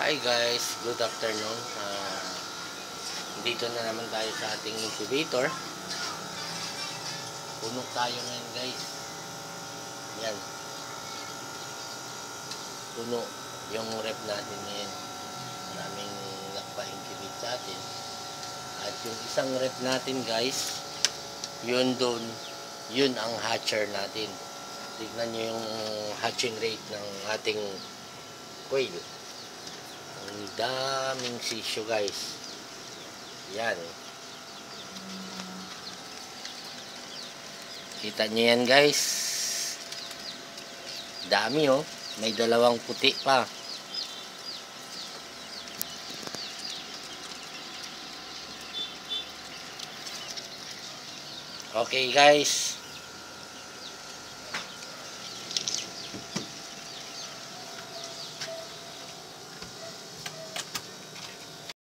Hi guys, good afternoon. Dito na naman tayo sa ating incubator. Puno tayo ngayon guys. Yan. Puno yung rep natin ngayon. Maraming nagpa-incubate sa atin. At yung isang rep natin guys, yun doon, yun ang hatcher natin. Tignan nyo yung hatching rate ng ating quail. Ang daming sisyo guys. Yan. Kita nyo yan guys. Dami oh. May dalawang puti pa. Okay guys.